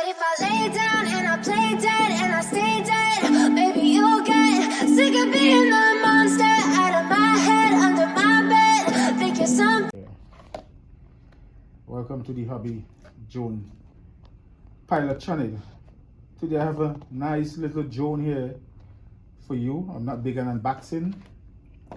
But if I lay down and I play dead and I stay dead, maybe you'll get sick of being the monster out of my head, under my bed. Think you're something. Welcome to the Hobby Drone Pilot channel. Today I have a nice little drone here for you. I'm not big on unboxing,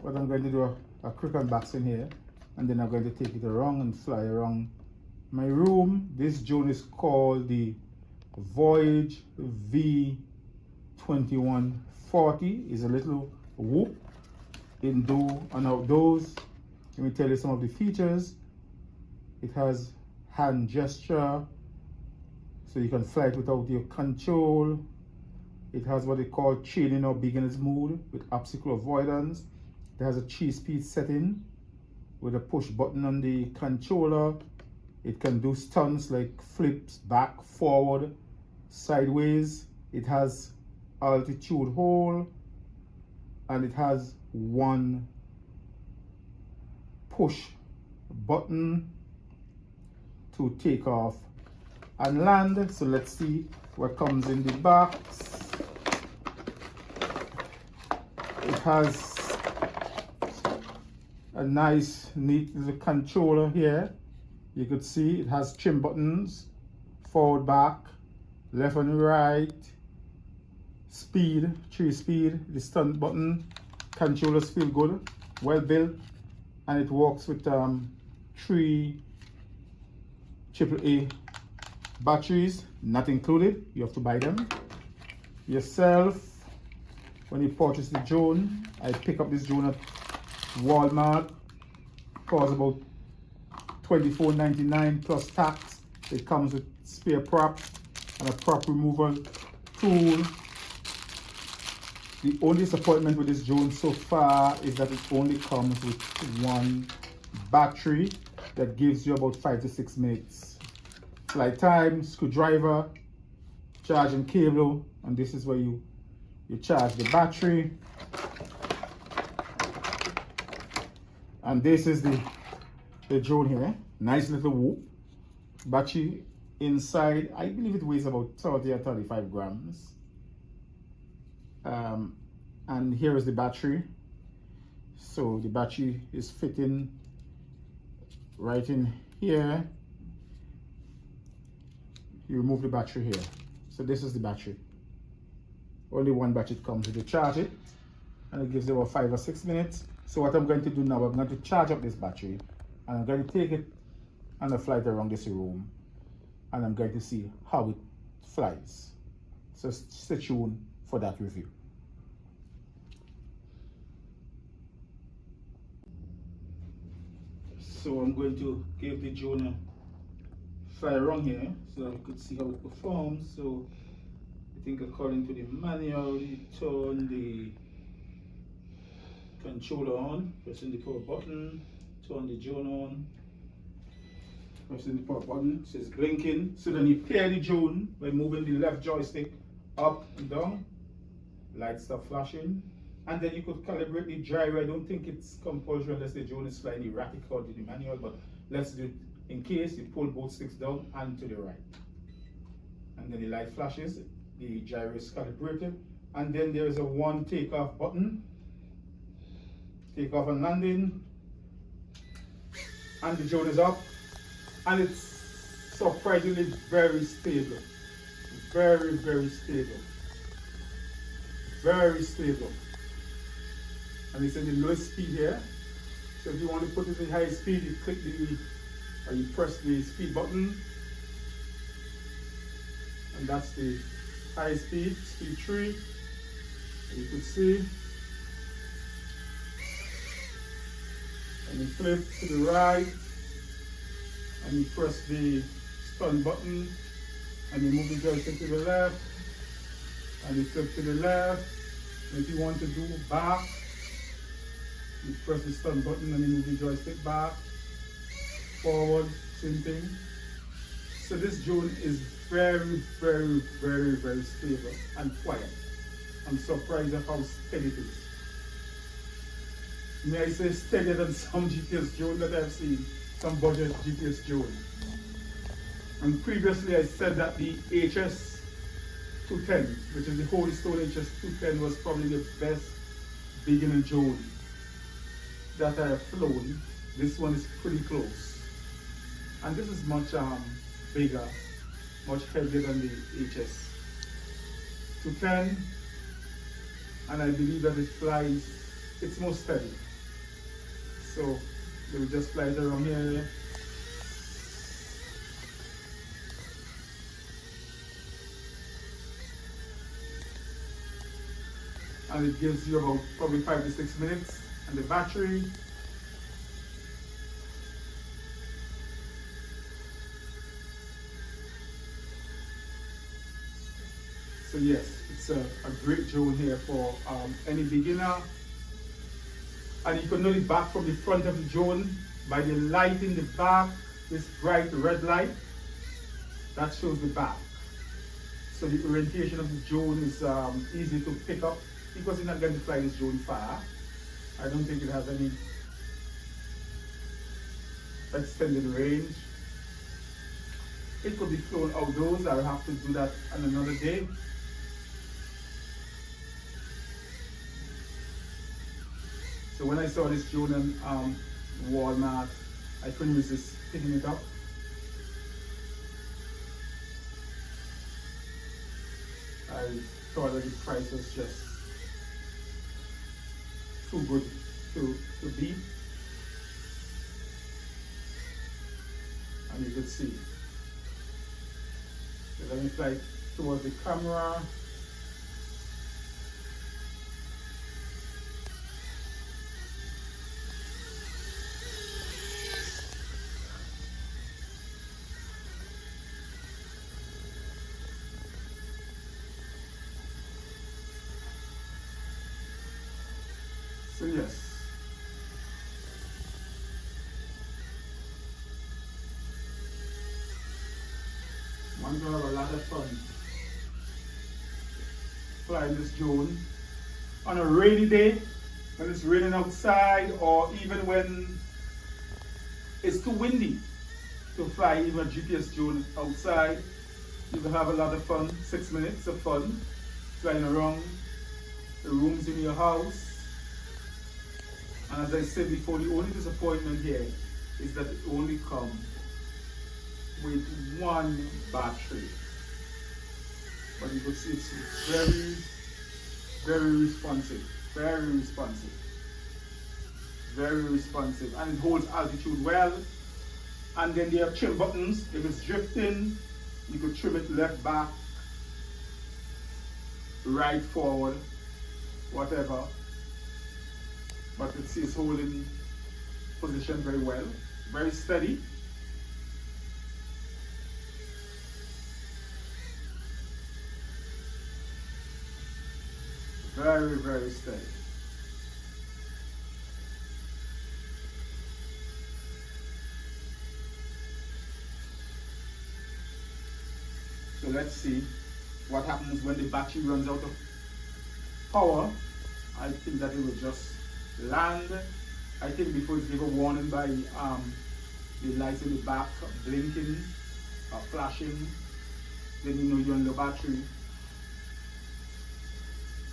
but I'm going to do a quick unboxing here, and then I'm going to take it around and fly around my room. This drone is called the Voyage VA-2140. It's a little whoop indoor and outdoors. Let me tell you some of the features. It has hand gesture, so you can fly it without your control. It has what they call training or beginner's mode with obstacle avoidance. It has a 3-speed setting with a push button on the controller. It can do stunts like flips back, forward, sideways. It has altitude hold, and it has one push button to take off and land. So let's see what comes in the box. It has a nice, neat little controller here. You could see it has trim buttons, forward, back, left and right, speed, 3-speed, the stunt button. Controllers feel good, well built, and it works with 3 AAA batteries, not included. You have to buy them yourself. When you purchase the drone, I pick up this drone at Walmart. Costs about $24.99 plus tax. It comes with spare props and a prop removal tool. The only disappointment with this drone so far is that it only comes with one battery that gives you about 5 to 6 minutes flight time. Screwdriver, charging cable, and this is where you charge the battery. And this is the drone here. Nice little whoop. Battery inside, I believe it weighs about 30 or 35 grams. And here is the battery. So the battery is fitting right in here. You remove the battery here. So this is the battery. Only one battery comes with. You charge it, and it gives you about 5 or 6 minutes. So what I'm going to do now, I'm going to charge up this battery, and I'm going to take it on a flight around this room, and I'm going to see how it flies. So stay tuned for that review. So I'm going to give the drone a fly around here so that you could see how it performs. So I think according to the manual, you turn the controller on, pressing the power button, turn the drone on, pressing the power button, so it's blinking. So then you pair the drone by moving the left joystick up and down, lights start flashing, and then you could calibrate the gyro. I don't think it's compulsory unless the drone is flying erratic according to the manual, but let's do it in case. You pull both sticks down and to the right, and then the light flashes, the gyro is calibrated, and then there is a 1 takeoff button. Takeoff and landing, and the drone is up, and it's surprisingly very stable. Very, very stable. Very stable. And it's in the lowest speed here. So if you want to put it in high speed, you click or you press the speed button, and that's the high speed, speed 3. You can see. And you flip to the right, and you press the stun button, and you move the joystick to the left, and you flip to the left. And if you want to do back, you press the stun button and you move the joystick back, forward, same thing. So this drone is very, very, very, very stable and quiet. I'm surprised at how steady it is. May I say steadier than some GPS drone that I've seen, some budget GPS drone. And previously I said that the HS 210, which is the Holy Stone HS 210, was probably the best beginner drone that I have flown. This one is pretty close. And this is much bigger, much heavier than the HS 210. And I believe that it flies, it's more steady. So we will just fly it around here. And it gives you about probably 5 to 6 minutes. And the battery, so yes, it's a great drone here for any beginner. And you can know the back from the front of the drone by the light in the back, this bright red light, that shows the back. So the orientation of the drone is easy to pick up because you're not going to fly this drone far. I don't think it has any extended range. It could be flown outdoors. I'll have to do that on another day. So when I saw this drone on Walmart, I couldn't resist picking it up. I thought that the price was just too good to beat. And you could see. So let me fly towards the camera. So yes, one can have a lot of fun flying this drone on a rainy day when it's raining outside, or even when it's too windy to fly even a GPS drone outside. You can have a lot of fun, 6 minutes of fun flying around the rooms in your house. And as I said before, the only disappointment here is that it only comes with one battery. But you can see it's very, very responsive, very responsive, very responsive, and it holds altitude well. And then there are trim buttons. If it's drifting, you could trim it left, back, right, forward, whatever. But it's holding position very well, very steady. Very, very steady. So let's see what happens when the battery runs out of power. I think that it will just land. I think before it's given a warning by the lights in the back blinking or flashing, then you know you're on the battery.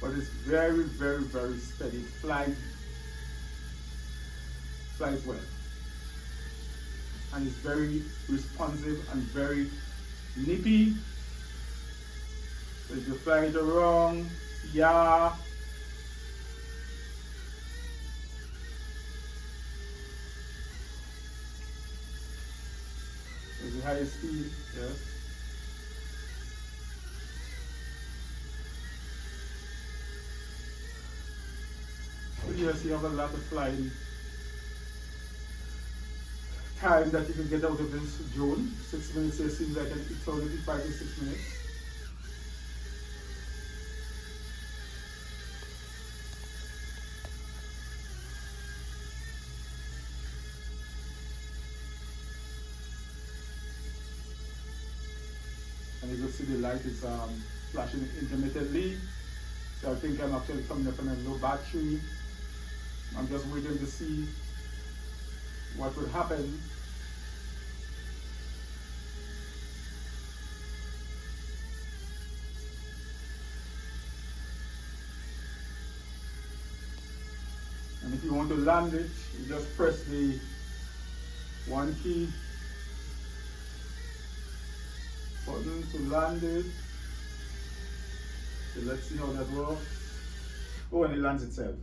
But it's very, very, very steady. Flies well. And it's very responsive and very nippy. So if you fly it around, yeah. There's the highest speed, yes. So yes, you have a lot of flying time that you can get out of this drone. 6 minutes here seems like an eternity, 5 to 6 minutes. And you can see the light is flashing intermittently. So I think I'm actually coming up on a low battery. I'm just waiting to see what would happen. want to land it, you just press the one key button to land it. So let's see how that works. Oh, and it lands itself.